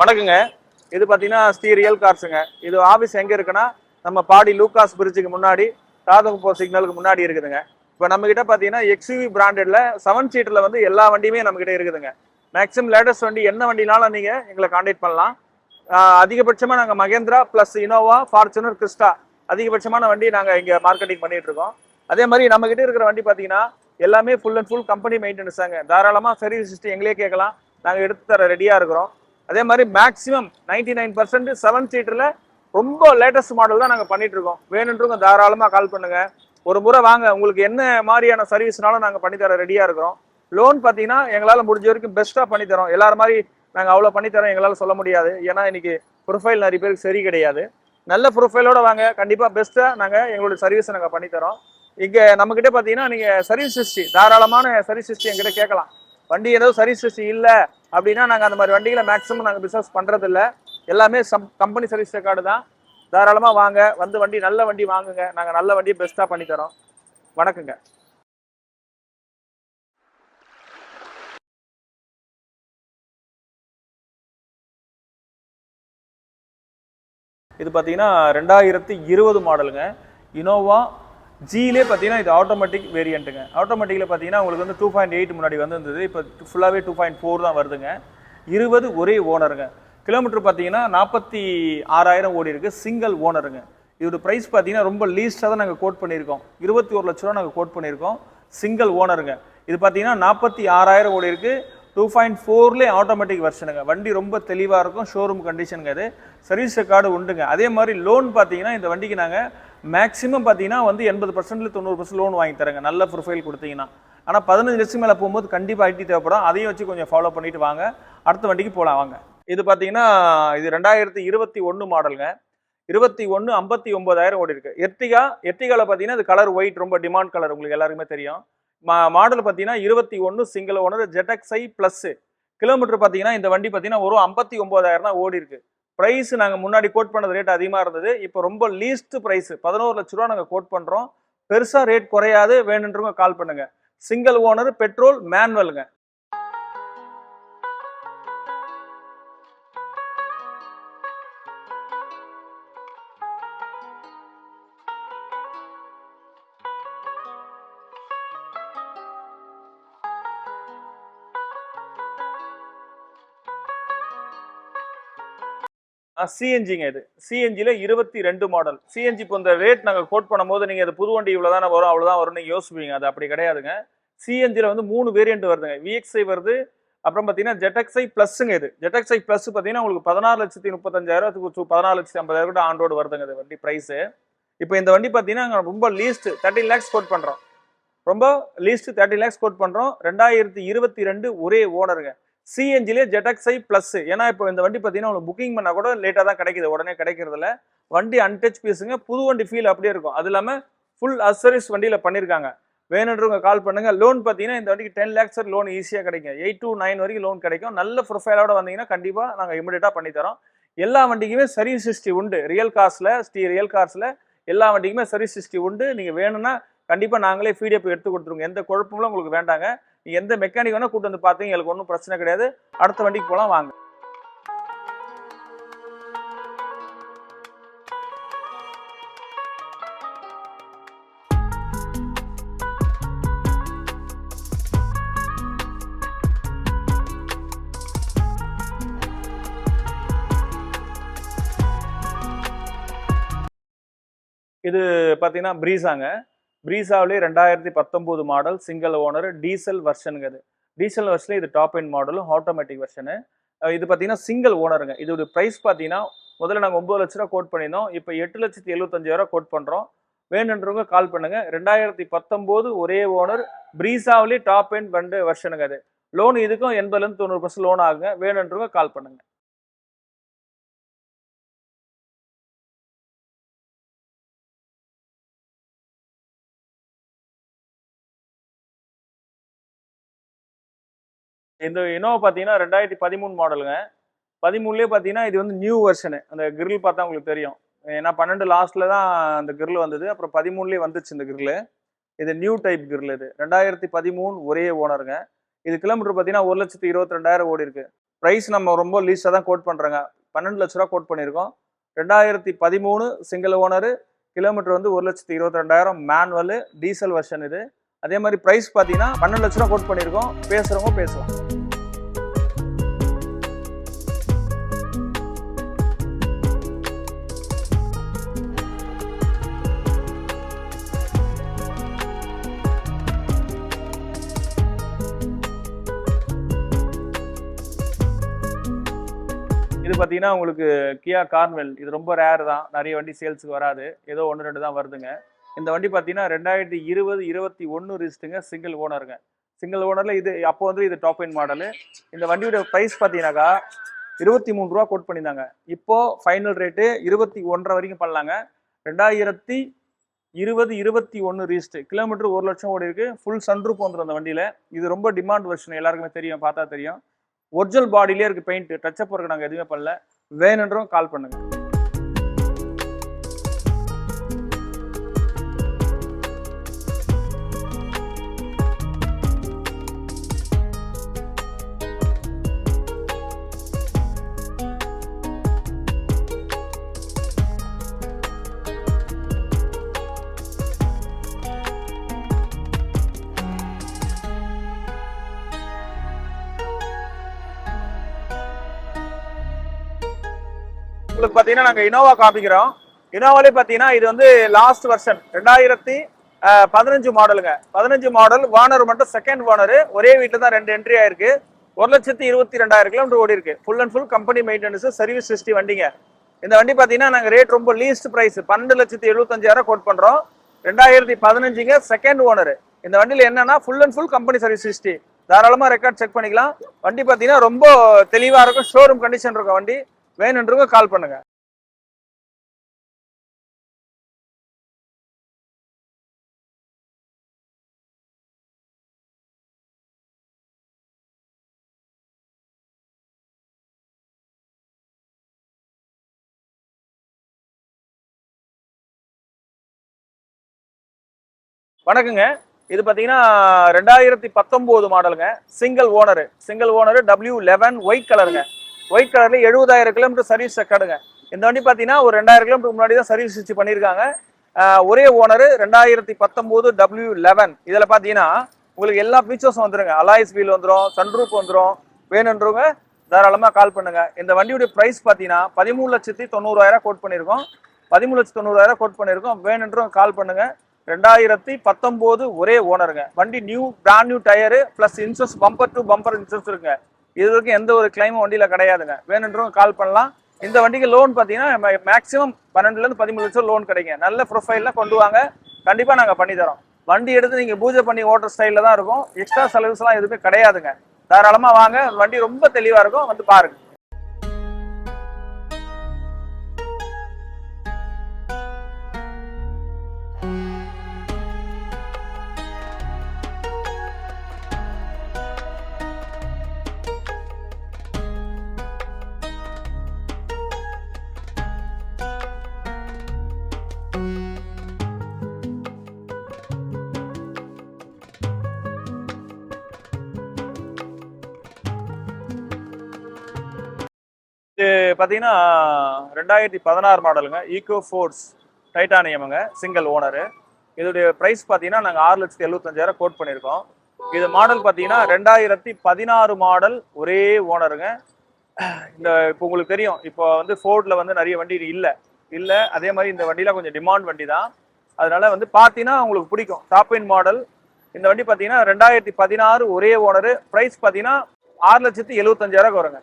வணக்கங்க. இது பார்த்தீங்கன்னா ஸ்ரீ ரியல் கார்ஸுங்க. இது ஆஃபீஸ் எங்கே இருக்குன்னா நம்ம பாடி லூகாஸ் பிரிட்ஜுக்கு முன்னாடி தாதகப்போ சிக்னலுக்கு முன்னாடி இருக்குதுங்க. இப்போ நம்மகிட்ட பார்த்தீங்கன்னா எக்ஸ்யூவி பிராண்டட்ல 7 சீட்டரில் வந்து எல்லா வண்டியுமே நம்மகிட்ட இருக்குதுங்க. மேக்ஸிமம் லேட்டஸ்ட் வண்டி என்ன வண்டினாலும் நீங்கள் எங்களை காண்டாக்ட் பண்ணலாம். அதிகபட்சமாக நாங்கள் Mahindra plus Innova, Fortuner, Crysta அதிகபட்சமான வண்டி நாங்கள் இங்கே மார்க்கெட்டிங் பண்ணிட்டு இருக்கோம். அதே மாதிரி நம்மகிட்ட இருக்கிற வண்டி பார்த்தீங்கன்னா எல்லாமே ஃபுல் அண்ட் ஃபுல் கம்பெனி மெயின்டெனன்ஸாங்க. தாராளமாக சர்வீஸ் ஹிஸ்ட்ரி எங்களே கேட்கலாம். நாங்கள் எடுத்து தர ரெடியாக இருக்கிறோம். அதே மாதிரி மேக்ஸிமம் 99% 7 சீட்டரில் ரொம்ப லேட்டஸ்ட் மாடல் தான் நாங்கள் பண்ணிட்டு இருக்கோம். வேணுன்றவங்க தாராளமாக கால் பண்ணுங்க. ஒரு முறை வாங்க, உங்களுக்கு என்ன மாதிரியான சர்வீஸ்னாலும் நாங்கள் பண்ணித்தர ரெடியாக இருக்கிறோம். லோன் பார்த்தீங்கன்னா எங்களால் முடிஞ்ச வரைக்கும் பெஸ்ட்டாக பண்ணித்தரோம். எல்லாரும் மாதிரி நாங்கள் அவ்வளோ பண்ணித்தரோம் எங்களால் சொல்ல முடியாது. ஏன்னா இன்னைக்கு ப்ரொஃபைல் நிறைய பேருக்கு சரி கிடையாது. நல்ல ப்ரொஃபைலோட வாங்க, கண்டிப்பாக பெஸ்ட்டாக நாங்கள் எங்களுடைய சர்வீஸை நாங்கள் பண்ணித்தரோம். இங்கே நம்மக்கிட்ட பார்த்தீங்கன்னா நீங்கள் சர்வீஸ் ஹிஸ்ட்ரி தாராளமான சர்வீஸ் ஹிஸ்ட்ரி எங்கிட்ட கேட்கலாம். வண்டி ஏதோ சர்வீஸ் ஹிஸ்ட்ரி இல்லை அப்படின்னா நாங்கள் அந்த மாதிரி வண்டிகளை மேக்ஸிமம் நாங்கள் பிஸ்னஸ் பண்ணுறதில்ல. எல்லாமே கம்பெனி சர்வீஸ் ரெக்கார்டு தான். தாராளமாக வாங்க, வந்து வண்டி நல்ல வண்டி வாங்குங்க. நாங்கள் நல்ல வண்டியை பெஸ்ட்டாக பண்ணித்தரோம். வணக்கங்க. இது பார்த்தீங்கன்னா 2020 மாடலுங்க. இனோவா ஜிலே பார்த்தீங்கன்னா இது ஆட்டோமேட்டிக் வேரியண்ட்டுங்க. ஆட்டோமேட்டிக்கில் பார்த்தீங்கன்னா உங்களுக்கு வந்து 2.8 முன்னாடி வந்துருந்தது. இப்போ ஃபுல்லாகவே 2.4 தான் வருதுங்க. 20 ஒரே ஓனருங்க. கிலோமீட்டர் பார்த்தீங்கன்னா 46,000 ஓடி இருக்குது. சிங்கிள் ஓனருங்க. இதோட ப்ரைஸ் பார்த்தீங்கன்னா ரொம்ப லீஸ்ட்டாக தான் நாங்கள் கோட் பண்ணியிருக்கோம். 21 லட்ச ரூபா நாங்கள் கோட் பண்ணியிருக்கோம். சிங்கிள் ஓனருங்க. இது பார்த்தீங்கன்னா 46,000 ஓடி இருக்குது. 2.4லே ஆட்டோமேட்டிக் வெர்ஷனுங்க. வண்டி ரொம்ப தெளிவாக இருக்கும். ஷோரூம் கண்டிஷனுங்க. அது சர்வீஸ் ரெக்கார்டு உண்டுங்க. அதே மாதிரி லோன் பார்த்தீங்கன்னா இந்த வண்டிக்கு நாங்கள் மேக்ஸிமம் பார்த்தீங்கன்னா வந்து 80% 90% லோன் வாங்கி தரேங்க, நல்ல ப்ரொஃபைல் கொடுத்தீங்கன்னா. ஆனால் 15 லட்சம் மேலே போகும்போது கண்டிப்பாக ஐடி தேவைப்படும். அதையும் வச்சு கொஞ்சம் ஃபாலோ பண்ணிட்டு வாங்க. அடுத்த வண்டிக்கு போகலாம் வாங்க. இது பார்த்தீங்கன்னா இது 2021 மாடலுங்க. 21 59,000 ஓடி இருக்கு. எர்டிகாவில் பார்த்தீங்கன்னா இது கலர் ஒயிட், ரொம்ப டிமாண்ட் கலர், உங்களுக்கு எல்லாருக்குமே தெரியும். மாடல் பார்த்தீங்கன்னா 21 single owner ZXi plus. Kilometre பார்த்தீங்கன்னா இந்த வண்டி பார்த்தீங்கன்னா ஒரு 59,000 தான் ஓடி இருக்கு. ப்ரைஸ் நாங்கள் முன்னாடி கோட் பண்ணது ரேட் அதிகமாக இருந்தது. இப்போ ரொம்ப லீஸ்ட் ப்ரைஸ் 11 லட்ச ரூபா நாங்கள் கோட் பண்ணுறோம். பெருசாக ரேட் குறையாது. வேணுன்றவங்க கால் பண்ணுங்க. சிங்கிள் ஓனர், பெட்ரோல், மேனுவலுங்க. சிஎன்ஜிங்க. இது சிஎன்ஜியில் 22 மாடல். சிஎன்ஜி இப்போ இந்த ரேட் நாங்கள் கோட் பண்ணும்போது நீங்கள் அது புது வண்டி இவ்வளோ தானே வரும், அவ்வளோதான் வரும் நீங்கள் யோசிப்பீங்க. அது அப்படி கிடையாதுங்க. சிஎன்ஜியில் வந்து 3 வேரியன்ட் வருதுங்க. விஎக்ஸ்ஐ வருது, அப்புறம் பார்த்தீங்கன்னா ZXi ப்ளஸ்ஸுங்க. இது ZXi ப்ளஸ் பார்த்தீங்கன்னா உங்களுக்கு 16,35,000 14,50,000 கூட ஆன் ரோடு வருதுங்க இது வண்டி ப்ரைஸு. இப்போ இந்த வண்டி பார்த்தீங்கன்னா ரொம்ப லீஸ்ட் 13 லேக்ஸ் கோட் பண்ணுறோம். ரொம்ப லீஸ்ட் 13 லேக்ஸ் கோட் பண்ணுறோம். 2022 ஒரே ஓனருங்க. சிஎன்ஜிலே ZXi ப்ளஸ். ஏன்னா இப்போ இந்த வண்டி பார்த்தீங்கன்னா உங்களுக்கு புக்கிங் பண்ணால் கூட லேட்டாக தான் கிடைக்குது, உடனே கிடைக்கிறதுல. வண்டி அன்டச் பீஸுங்க. புது வண்டி ஃபீல் அப்படியே இருக்கும். அது இல்லாமல் ஃபுல் அசரிஸ் வண்டியில் பண்ணியிருக்காங்க. வேணுன்றவங்க கால் பண்ணுங்க. லோன் பார்த்தீங்கன்னா இந்த வண்டிக்கு 10 லேக்ஸ் லோன் ஈஸியாக கிடைக்கும். 8 to 9 வரைக்கும் லோன் கிடைக்கும். நல்ல ப்ரொஃபைலோட வந்தீங்கன்னா கண்டிப்பாக நாங்கள் இமிடியேட்டாக பண்ணித்தரோம். எல்லா வண்டிக்குமே சர்வீஸ் ஹிஸ்ட்ரி உண்டு. ரியல் கார்ஸில் எல்லா வண்டிக்குமே சர்வீஸ் ஹிஸ்ட்ரி உண்டு. நீங்கள் வேணும்னா கண்டிப்பாக நாங்களே ஃபீடியப் எடுத்து கொடுத்துருவோம். எந்த குழப்பங்களும் உங்களுக்கு வேண்டாங்க. நீங்கள் எந்த மெக்கானிக் வேணால் கூட்டு வந்து பார்த்தீங்க, எங்களுக்கு ஒன்றும் பிரச்சனை கிடையாது. அடுத்த வண்டிக்கு போகலாம் வாங்க. இது பார்த்தீங்கன்னா ப்ரீஸாங்க. ப்ரீஸாவிலே 2019 மாடல், சிங்கிள் ஓனர், டீசல் வெர்ஷனுங்க. இது டீசல் வெர்ஷனில் இது டாப் எண்ட் மாடலும் ஆட்டோமேட்டிக் வெர்ஷனு. இது பார்த்தீங்கன்னா சிங்கிள் ஓனருங்க. இதோட ப்ரைஸ் பார்த்தீங்கன்னா முதல்ல நாங்கள் 9 லட்ச ரூபா கோட் பண்ணியிருந்தோம். இப்போ 8,75,000 கோட் பண்ணுறோம். வேணுன்றவங்க கால் பண்ணுங்க. 2019 ஒரே ஓனர், ப்ரீஸாவிலே டாப் எண்ட் வண்டு வெர்ஷனுங்க. அது லோன் இதுக்கும் 80% 90% லோன் ஆகுங்க. வேணுன்றவங்க கால் பண்ணுங்க. இந்த இனோவா பார்த்தீங்கன்னா 2013 மாடலுங்க. 13லேயே பார்த்தீங்கன்னா இது வந்து நியூ வெர்ஷனு. அந்த கிரில் பார்த்தா உங்களுக்கு தெரியும். ஏன்னா 12 லாஸ்ட்டில் தான் அந்த கிரில் வந்தது. அப்புறம் 13லேயே வந்துச்சு இந்த கிரில். இது நியூ டைப் கிரில். இது 2013 ஒரே ஓனருங்க. இது கிலோமீட்டர் பார்த்தீங்கன்னா 1,22,000 ஓடி இருக்கு. ப்ரைஸ் நம்ம ரொம்ப லீஸ்டாக தான் கோட் பண்ணுறோங்க. 12 லட்ச ரூபா கோட் பண்ணியிருக்கோம். 2013 சிங்கிள் ஓனரு, கிலோமீட்டர் வந்து 1,22,000 மேனுவல் டீசல் வெர்ஷன் இது. அதே மாதிரி ப்ரைஸ் பார்த்தீங்கன்னா 12 லட்ச ரூபா கோட் பண்ணியிருக்கோம். பேசுகிறவங்க பேசலாம். இது பார்த்தீங்கன்னா உங்களுக்கு கியா கார்னிவல். இது ரொம்ப ரேர் தான். நிறைய வண்டி சேல்ஸுக்கு வராது. ஏதோ 1, 2 தான் வருதுங்க. இந்த வண்டி பார்த்தீங்கன்னா 2020, 21 ரிஜிஸ்டருங்க. சிங்கிள் ஓனருங்க. சிங்கிள் ஓனரில் இது அப்போ வந்து இது டாப் எண்ட் மாடலு. இந்த வண்டியோட ப்ரைஸ் பார்த்தீங்கன்னாக்கா 23 ரூபா கோட் பண்ணியிருந்தாங்க. இப்போ ஃபைனல் ரேட்டு 21.5 வரைக்கும் பண்ணலாங்க. 2020, 21 ரிஜிஸ்டர். கிலோமீட்டர் 1 லட்சம் ஓடி இருக்கு. ஃபுல் சன்ரூப் வந்துடும் அந்த வண்டியில். இது ரொம்ப டிமாண்ட் வெர்ஷன், எல்லாருக்குமே தெரியும், பார்த்தா தெரியும். ஒரிஜினல் பாடியிலே இருக்கு பெயிண்ட். டச்சப் ஒர்க் நாங்கள் எதுவுமே பண்ணல. வேணுன்றவங்க கால் பண்ணுங்க. உங்களுக்கு பார்த்தீங்கன்னா நாங்கள் இனோவா காமிக்கிறோம். இனோவாலே பார்த்தீங்கன்னா இது வந்து லாஸ்ட் வெர்ஷன் 2015 மாடலுங்க. 15 மாடல். வானர் மட்டும் செகண்ட் வானர். ஒரே வீட்டில் தான் 2 என்ட்ரி ஆயிருக்கு. 1,22,000 கிலோமீட்டர் ஓடி இருக்கு. Full and full company maintenance, service history வண்டிங்க. இந்த வண்டி பார்த்தீங்கன்னா நாங்கள் ரேட் ரொம்ப லீஸ்ட் ப்ரைஸ் 12,75,000 கோட் பண்ணுறோம். 2015ங்க, செகண்ட் ஓனர். இந்த வண்டியில் என்னன்னா full and full company service history. தாராளமாக ரெக்கார்ட் செக் பண்ணிக்கலாம். வண்டி பார்த்தீங்கன்னா ரொம்ப தெளிவாக இருக்கும். ஷோரூம் கண்டிஷன் இருக்கும் வண்டி. வேணுன்றவங்க கால் பண்ணுங்க. வணக்கங்க. இது பார்த்தீங்கன்னா 2019 மாடலுங்க. Single owner. W11 ஒயிட் கலருங்க. ஒயிட் கலர்ல 70,000 கிலோமீட்டர் சர்வீஸ் ரெக்கார்டுங்க. இந்த வண்டி பார்த்தீங்கன்னா ஒரு 2,000 கிலோமீட்டர் முன்னாடி தான் சர்வீஸ் ஹிஸ்டரி பண்ணியிருக்காங்க. ஒரே ஓனர். 2019 W11. இதில் பார்த்தீங்கன்னா உங்களுக்கு எல்லா ஃபீச்சர்ஸும் வந்துருங்க. அலாய்ஸ் வீல் வந்துடும், சன்ரூப் வந்துடும். வேணுன்றவங்க தாராளமாக கால் பண்ணுங்க. இந்த வண்டியுடைய ப்ரைஸ் பார்த்தீங்கன்னா 13,90,000 கோட் பண்ணியிருக்கோம். 13,90,000 கோட் பண்ணியிருக்கோம். வேணுன்றவங்க கால் பண்ணுங்க. 2019 ஒரே ஓனருங்க. வண்டி new, brand new tyre plus insurance, bumper to bumper insurance இருக்குங்க. இது வரைக்கும் எந்த ஒரு கிளைமும் வண்டியில கிடையாதுங்க. வேணுன்றவங்க கால் பண்ணலாம். இந்த வண்டிக்கு லோன் பார்த்தீங்கன்னா மேக்ஸிமம் 12 to 13 லட்சம் லோன் கிடைக்குங்க. நல்ல ப்ரொஃபைல்ல கொண்டு வாங்க, கண்டிப்பா நாங்க பண்ணி தரோம். வண்டி எடுத்து நீங்க பூஜை பண்ணி ஓட்டுற ஸ்டைல்ல தான் இருக்கும். எக்ஸ்ட்ரா சர்வீஸ்லாம் எதுவுமே கிடையாதுங்க. தாராளமா வாங்க, வண்டி ரொம்ப தெளிவா இருக்கும், வந்து பாருங்க. இது பார்த்தீங்கன்னா 2016 மாடலுங்க. ஈகோ ஃபோர்ஸ் டைட்டானியமுங்க. Single owner. இதோடைய ப்ரைஸ் பார்த்தீங்கன்னா நாங்கள் 6,75,000 கோட் பண்ணியிருக்கோம். இது மாடல் பார்த்தீங்கன்னா 2016 மாடல், ஒரே ஓனருங்க. இந்த இப்போ உங்களுக்கு தெரியும், இப்போ வந்து ஃபோர்டில் வந்து நிறைய வண்டி இல்லை. அதே மாதிரி இந்த வண்டியில் கொஞ்சம் டிமாண்ட் வண்டி தான். அதனால வந்து பார்த்தீங்கன்னா உங்களுக்கு பிடிக்கும். Top end model. இந்த வண்டி பார்த்தீங்கன்னா 2016 ஒரே ஓனரு. ப்ரைஸ் பார்த்தீங்கன்னா 6,75,000 வருங்க.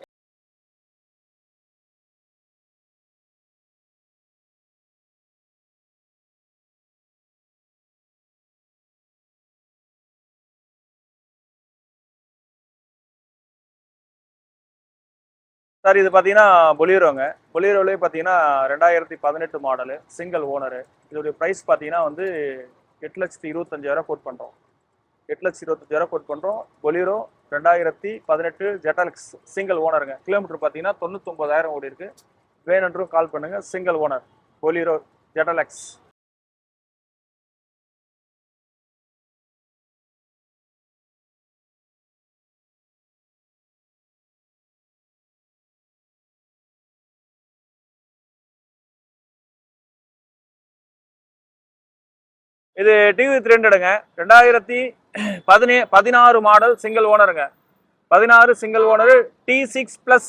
சார் இது பார்த்தீங்கன்னா பொலீரோங்க. பொலீரோலேயே பார்த்தீங்கன்னா 2018 மாடலு, சிங்கிள் ஓனரு. இதோடைய ப்ரைஸ் பார்த்தீங்கன்னா வந்து 8,25,000 கோட் பண்ணுறோம். 8,25,000 கோட் பண்ணுறோம். பொலீரோ 2018 ஜெட்டாலிக்ஸ் சிங்கிள் ஓனருங்க. கிலோமீட்டர் பார்த்தீங்கன்னா 99,000 ஓடி இருக்கு. வேணுன்றும் கால் பண்ணுங்க. சிங்கிள் ஓனர் பொலீரோ ஜெட்டாலிக்ஸ். இது டிவி 300ங்க 2016 மாடல் சிங்கிள் ஓனருங்க 16 single owner T6 Plus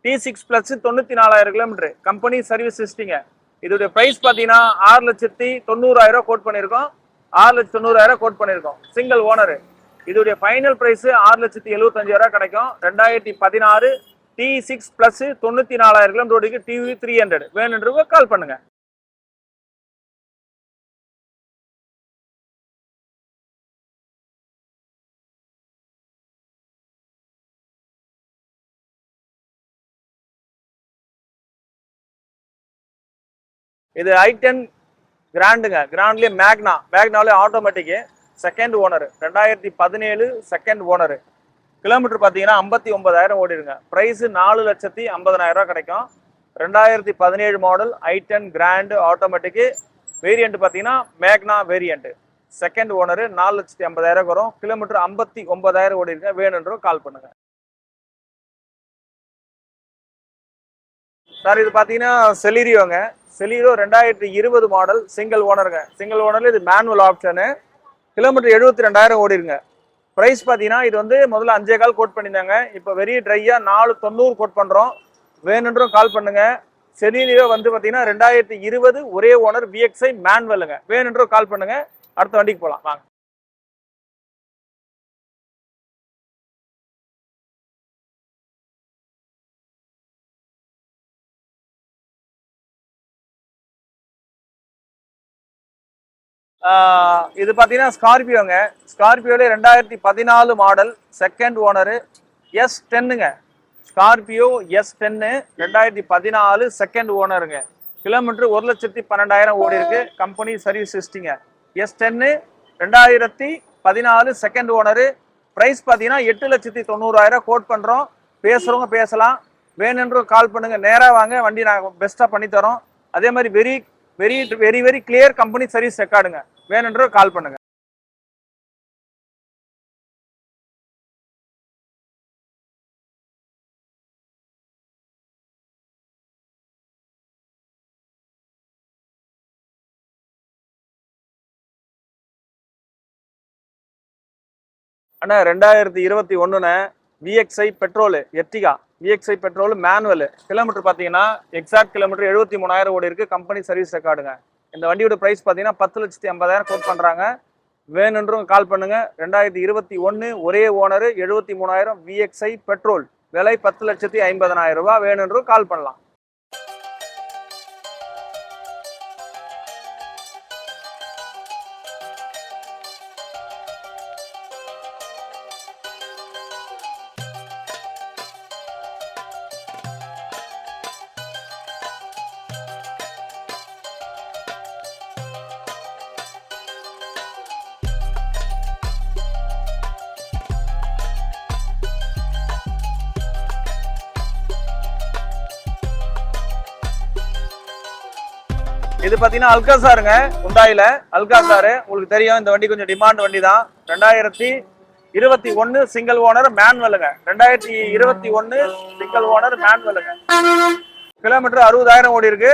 94,000 kilometre company service ஹிஸ்டரிங்க. இதோடைய பிரைஸ் பார்த்தீங்கன்னா 6,90,000 கோட் பண்ணியிருக்கோம். 6,90,000 கோட் பண்ணியிருக்கோம். Single owner. இதோடைய ஃபைனல் பிரைஸ் 6,75,000 கிடைக்கும். 2016 T6 Plus 94,000 கிலோமீட்டருக்கு டிவி 300 வேணுன்றவங்க கால் பண்ணுங்க. இது i10 கிராண்டுங்க. கிராண்ட்லயே மேக்னாலே automatic second owner 2017 second owner. Kilometre பார்த்தீங்கன்னா 59,000 ஓடிடுங்க. பிரைஸ் 4,50,000 கிடைக்கும். 2017 model i10 grand automatic variant பார்த்தீங்கன்னா மேக்னா வேரியன்ட் செகண்ட் ஓனர் 4,50,000 வரும். கிலோமீட்டர் 59,000 ஓடிடுங்க. வேணுன்றோம் கால் பண்ணுங்க. சார் இது பார்த்தீங்கன்னா செலிரியோங்க. செலிரோ 2020 மாடல் சிங்கிள் ஓனருங்க. சிங்கிள் ஓனர்ல இது மேனுவல் ஆப்ஷனு. கிலோமீட்டர் 72,000 ஓடிருங்க. பிரைஸ் பார்த்தீங்கன்னா இது வந்து முதல்ல 5,15 கோட் பண்ணியிருந்தாங்க. இப்போ வெரி ட்ரையா 4,90 கோட் பண்ணுறோம். வேணுன்றோம் கால் பண்ணுங்க. செலிரியோ வந்து பார்த்தீங்கன்னா 2020 ஒரே ஓனர் VXI மேனுவலுங்க. வேணுன்றோம் கால் பண்ணுங்க. அடுத்த வண்டிக்கு போகலாம் வாங்க. இது பார்த்தீங்கன்னா ஸ்கார்பியோங்க. ஸ்கார்பியோல 2014 மாடல் செகண்ட் ஓனரு S10ங்க. ஸ்கார்பியோ S10 2014 செகண்ட் ஓனருங்க. கிலோமீட்டர் 1,12,000 ஓடி இருக்கு. கம்பெனி சர்வீஸ் ஹிஸ்டரிங்க. S10 2014 second owner. பிரைஸ் பார்த்தீங்கன்னா 8,90,000 கோட் பண்ணுறோம். பேசுகிறவங்க பேசலாம். வேணுன்ற கால் பண்ணுங்க. நேராக வாங்க, வண்டி நாங்கள் பெஸ்ட்டாக பண்ணி தரோம். அதே மாதிரி வெரி கிளியர் கம்பெனி சர்வீஸ் ரெக்கார்டுங்க. வேணுன்ற கால் பண்ணுங்க. அண்ணா 2021 VXI petrol Ertiga VXI petrol manual. Kilometre பார்த்தீங்கன்னா எக்ஸாக்ட் கிலோமீட்டர் 73,000 ஓடி இருக்கு. கம்பெனி சர்வீஸ் ரெக்கார்டுங்க. இந்த வண்டியோட பிரைஸ் பார்த்தீங்கன்னா 10,50,000 கோட் பண்றாங்க. வேணுன்றவங்க கால் பண்ணுங்க. 2021 ஒரே ஓனர் 73,000 VXI பெட்ரோல் விலை 10,50,000 ரூபாய். வேணுன்றவங்க கால் பண்ணலாம். இது பாத்தீங்கன்னா அல்காசாருங்க. உண்டாயில அல்காசாரு உங்களுக்கு தெரியும். இந்த வண்டி கொஞ்சம் டிமாண்ட் வண்டி தான். 2021 சிங்கிள் ஓனர் மேனுவலுங்க. 2021 சிங்கிள் ஓனர் மேனுவலுங்க. கிலோமீட்டர் 60,000 ஓடி இருக்கு.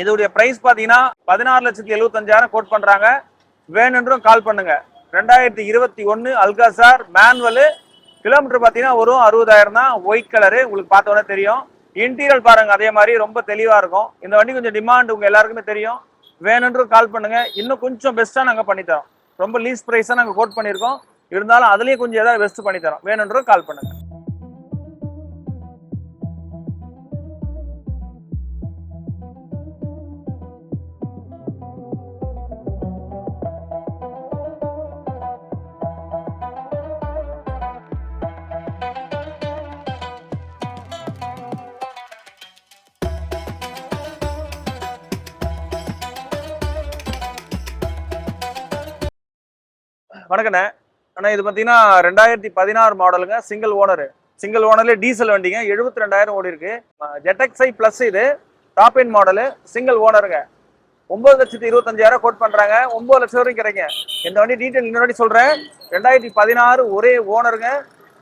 இதோடைய பிரைஸ் பாத்தீங்கன்னா 16,75,000 கோட் பண்றாங்க. வேணுன்றும் கால் பண்ணுங்க. 2021 அல்காசார் மேனுவல். கிலோமீட்டர் பாத்தீங்கன்னா ஒரு 60,000 தான். ஒயிட் கலரு உங்களுக்கு பார்த்தோன்னே தெரியும். இன்டீரியர் பாருங்க அதே மாதிரி ரொம்ப தெளிவா இருக்கும். இந்த வண்டி கொஞ்சம் டிமாண்ட் உங்க எல்லாருக்குமே தெரியும். வேணுன்ற கால் பண்ணுங்க. இன்னும் கொஞ்சம் பெஸ்டா நாங்க பண்ணித்தரோம். ரொம்ப லீஸ் பிரைஸா நாங்க கோட் பண்ணியிருக்கோம். இருந்தாலும் அதுலயே கொஞ்சம் ஏதாவது பெஸ்ட் பண்ணித்தரோம். வேணுன்ற கால் பண்ணுங்க. வணக்கண்ணே. அண்ணா இது பார்த்தீங்கன்னா 2016 மாடலுங்க. சிங்கிள் ஓனர்ல டீசல் வண்டிங்க. 72,000 ஓடி இருக்கு. ZXi பிளஸ் இது டாப் எண்ட் மாடலு சிங்கிள் ஓனருங்க. 9,25,000 கோட் பண்றாங்க. 9 லட்சம் வரைக்கும் கிடைக்கும். இந்த வண்டி டீட்டெயில் இன்னொரு வாட்டி சொல்றேன். 2016 ஒரே ஓனருங்க.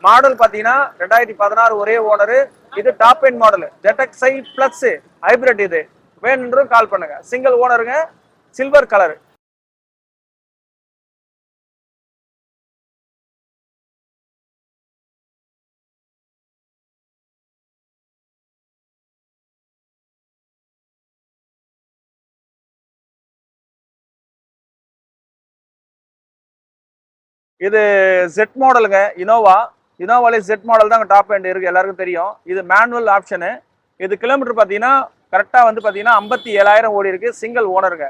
மாடல் பார்த்தீங்கன்னா 2016 ஒரே ஓனரு. இது top end model ZXi plus hybrid. இது வேணுன்றும் கால் பண்ணுங்க. சிங்கிள் ஓனருங்க. Silver colour. இது Z மாடலுங்க, இனோவாலே Z மாடல் தான் டாப் எண்ட் இருக்கு, எல்லாருக்கும் தெரியும். இது மேனுவல் ஆப்ஷனு. இது கிலோமீட்டர் பார்த்தீங்கன்னா கரெக்டாக வந்து பார்த்தீங்கன்னா 57,000 ஓடி இருக்கு. சிங்கிள் ஓனருங்க.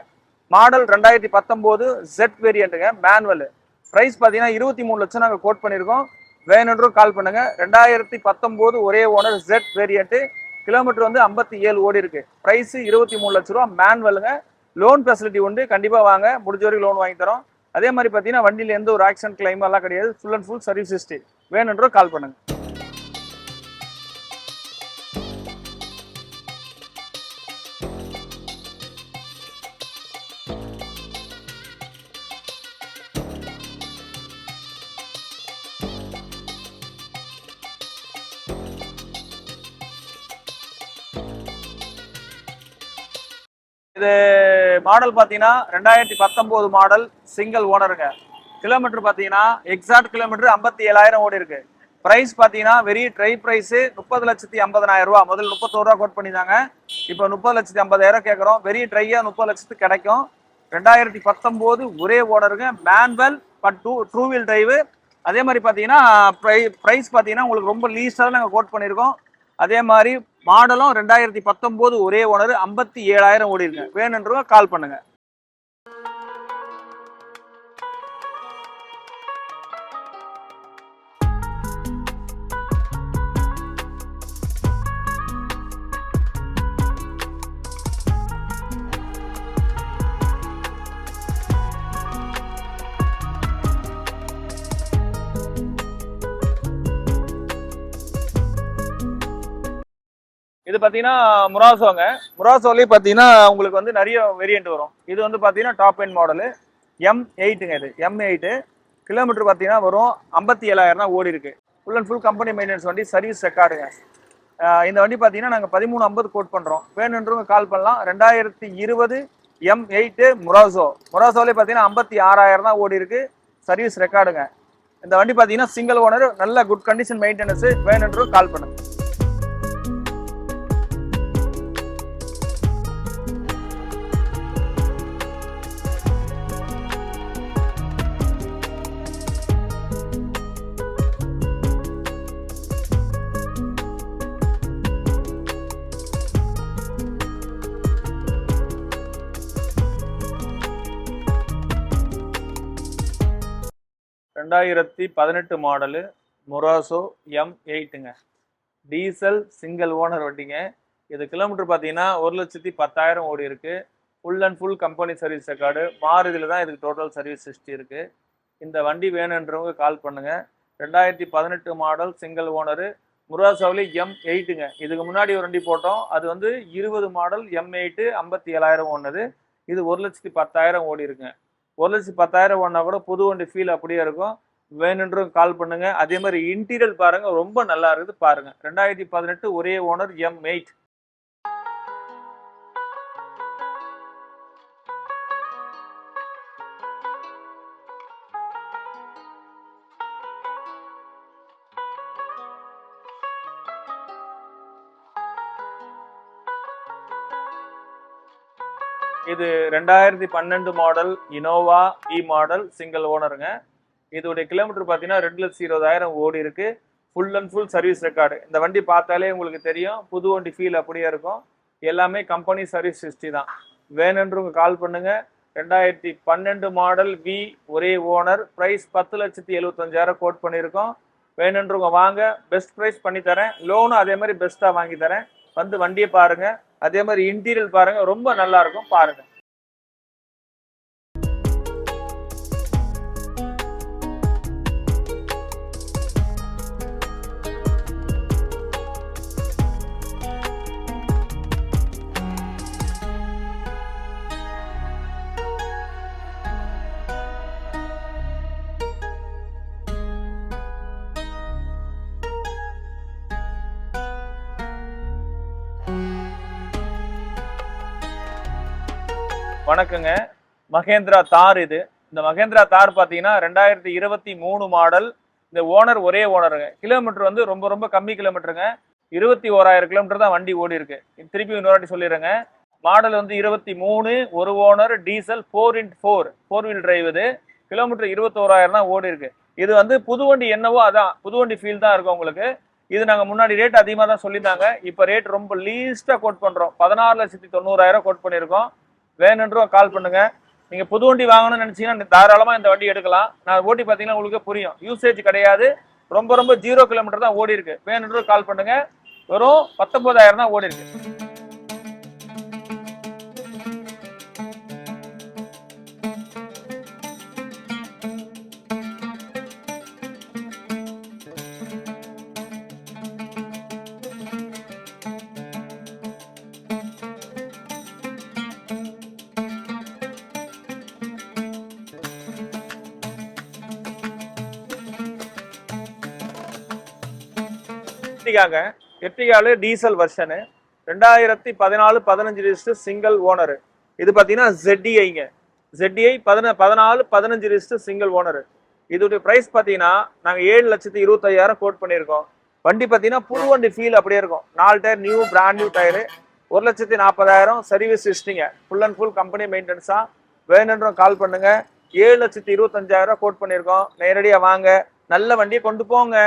மாடல் 2019 Z வேரியண்ட்டுங்க, மேனுவல். ப்ரைஸ் பார்த்தீங்கன்னா 23 லட்சம் நாங்கள் கோட் பண்ணியிருக்கோம். வேணுன்றும் கால் பண்ணுங்க. 2019 ஒரே ஓனர் Z வேரியண்ட்டு. கிலோமீட்டர் வந்து 57 ஓடி இருக்கு. ப்ரைஸ் 23 லட்ச ரூபா, மேனுவலுங்க. லோன் ஃபெசிலிட்டி உண்டு, கண்டிப்பாக வாங்க, முடிஞ்ச வரைக்கும் லோன் வாங்கி தரோம். அதே மாதிரி பார்த்தீங்கன்னா வண்டியில் எந்த ஒரு ஆக்சிடென்ட் கிளைம் எல்லாம் கிடையாது. Full and full service history. வேணுன்றோ கால் பண்ணுங்க. இது மாடல் பார்த்தீங்கன்னா 2019 மாடல், சிங்கிள் ஓனருங்க. கிலோமீட்டர் பார்த்தீங்கன்னா எக்ஸாக்ட் கிலோமீட்டர் 57,000 ஓடி இருக்கு. ப்ரைஸ் பார்த்தீங்கன்னா வெரி ட்ரை ப்ரைஸ் 30,50,000 ரூபா. முதல்ல 31 ரூபா கோட் பண்ணியிருந்தாங்க, இப்போ 30,50,000 கேட்குறோம். வெரி ட்ரையாக 30 லட்சத்துக்கு கிடைக்கும். 2019 ஒரே ஓனருங்க, manual but two wheel drive. அதே மாதிரி பார்த்தீங்கன்னா ப்ரைஸ் பார்த்தீங்கன்னா உங்களுக்கு ரொம்ப லீஸ்டாக நாங்கள் கோட் பண்ணியிருக்கோம். அதே மாதிரி மாடலும் 2019 ஒரே ஓனர், 57,000 ஓடி இருக்கு. வேணுன்றவங்க கால் பண்ணுங்க. இது பார்த்தீங்கன்னா முராசோங்க. முராசோலேயே பார்த்தீங்கன்னா உங்களுக்கு வந்து நிறைய வேரியன்ட் வரும். இது வந்து பார்த்தீங்கன்னா டாப் எண்ட் மாடலு M8ங்க. இது M8. கிலோமீட்டர் பார்த்தீங்கன்னா வரும் 57,000 தான் ஓடி இருக்கு. Full and full company maintenance வண்டி, சர்வீஸ் ரெக்கார்டுங்க. இந்த வண்டி பார்த்தீங்கன்னா நாங்கள் 1350 கோட் பண்ணுறோம். வேணுன்றவங்க கால் பண்ணலாம். 2020 M8 முராசோலே பார்த்தீங்கன்னா 56,000 தான் ஓடி இருக்கு, சர்வீஸ் ரெக்கார்டுங்க. இந்த வண்டி பார்த்தீங்கன்னா சிங்கிள் ஓனர், நல்ல குட் கண்டிஷன் மெயின்டெனன்ஸ். வேணுன்றவங்க கால் பண்ணுங்க. ரெண்டாயிரத்தி 18 மாடலு முராசோ M8ங்க. டீசல் சிங்கிள் ஓனர் வண்டிங்க. இது கிலோமீட்டர் பார்த்தீங்கன்னா 1,10,000 ஓடி இருக்கு. Full and full company service record. மாறுதில் தான் இதுக்கு டோட்டல் சர்வீஸ் ஹிஸ்ட்ரி இருக்கு. இந்த வண்டி வேணுன்றவங்க கால் பண்ணுங்க. 2018 மாடல், சிங்கிள் ஓனரு, முராசோவிலே M8ங்க. இதுக்கு முன்னாடி ஒரு வண்டி போட்டோம், அது வந்து 20 மாடல் M8, 57,000 ஓடுனது. இது 1,10,000 ஓடி இருக்குங்க. 1,10,000 ஓடினா கூட புது வண்டி ஃபீல் அப்படியே இருக்கும். வேணுன்றவங்க கால் பண்ணுங்க. அதே மாதிரி இன்டீரியர் பாருங்க, ரொம்ப நல்லா இருக்குது பாருங்க. 2018 ஒரே ஓனர் M8. இது 2012 மாடல் இனோவா இ மாடல், சிங்கிள் ஓனருங்க. இதோடைய கிலோமீட்டர் பார்த்தீங்கன்னா 2,20,000 ஓடி இருக்கு. Full and full service record. இந்த வண்டி பார்த்தாலே உங்களுக்கு தெரியும், புது வண்டி ஃபீல் அப்படியே இருக்கும். எல்லாமே கம்பெனி சர்வீஸ் ஹிஸ்ட்ரி தான். வேணுன்றவங்க கால் பண்ணுங்க. 2012 மாடல் வி, ஒரே ஓனர், ப்ரைஸ் 10,75,000 கோட் பண்ணியிருக்கோம். வேணுன்றவங்க வாங்க, பெஸ்ட் ப்ரைஸ் பண்ணி தரேன். லோனும் அதே மாதிரி பெஸ்ட்டாக வாங்கி தரேன். வந்து வண்டியை பாருங்க. அதே மாதிரி இன்டீரியர் பாருங்க, ரொம்ப நல்லா இருக்கும் பாருங்க. வணக்கங்க. மகேந்திரா தார். இது இந்த மகேந்திரா தார் பார்த்தீங்கன்னா 2023 மாடல். இந்த ஓனர் ஒரே ஓனருங்க. கிலோமீட்டர் வந்து ரொம்ப ரொம்ப கம்மி கிலோமீட்டருங்க. 21,000 கிலோமீட்டர் தான் வண்டி ஓடி இருக்கு. திருப்பி இன்னொரு வாட்டி சொல்லிடுறேங்க. மாடல் வந்து 23, ஒரு owner, diesel, 4x4 4 wheel drive. இது கிலோமீட்டர் 21,000 தான் ஓடி இருக்கு. இது வந்து புது வண்டி என்னவோ அதான் புது வண்டி ஃபீல் தான் இருக்கும் உங்களுக்கு. இது நாங்க முன்னாடி ரேட் அதிகமாக தான் சொல்லியிருந்தாங்க. இப்போ ரேட் ரொம்ப லீஸ்டா கோட் பண்றோம். 16,90,000 கோட் பண்ணியிருக்கோம். வேணுன்றவங்க கால் பண்ணுங்க. நீங்க புது வண்டி வாங்கணும்னு நினைச்சீங்கன்னா தாராளமா இந்த வண்டி எடுக்கலாம். நான் ஓட்டி பார்த்தீங்கன்னா உங்களுக்கு புரியும். யூசேஜ் கிடையாது, ரொம்ப ரொம்ப 0 கிலோமீட்டர் தான் ஓடி இருக்கு. வேணுன்றவங்க கால் பண்ணுங்க. வெறும் 19,000 தான் ஓடி இருக்கு. எர்டிகாங்க, எர்டிகால diesel version 2014-15 register single owner. இது பார்த்தீங்கன்னா ZDIங்க, ZDI 14-15 ரிஜிஸ்டர் சிங்கிள் ஓனர். இதோட பிரைஸ் பார்த்தீங்கன்னா நாங்கள் 7,25,000 கோட் பண்ணியிருக்கோம். வண்டி பார்த்தீங்கன்னா புது வண்டி ஃபீல் அப்படியே இருக்கும். 4 tyre new brand new tyre, 1,40,000 service ஹிஸ்ட்ரிங்க, ஃபுல் அண்ட் ஃபுல் கம்பெனி மெயின்டெனன்ஸா. வேணுன்றவங்க கால் பண்ணுங்க. 7,25,000 கோட் பண்ணியிருக்கோம். நேரடியாக வாங்க, நல்ல வண்டியை கொண்டு போங்க.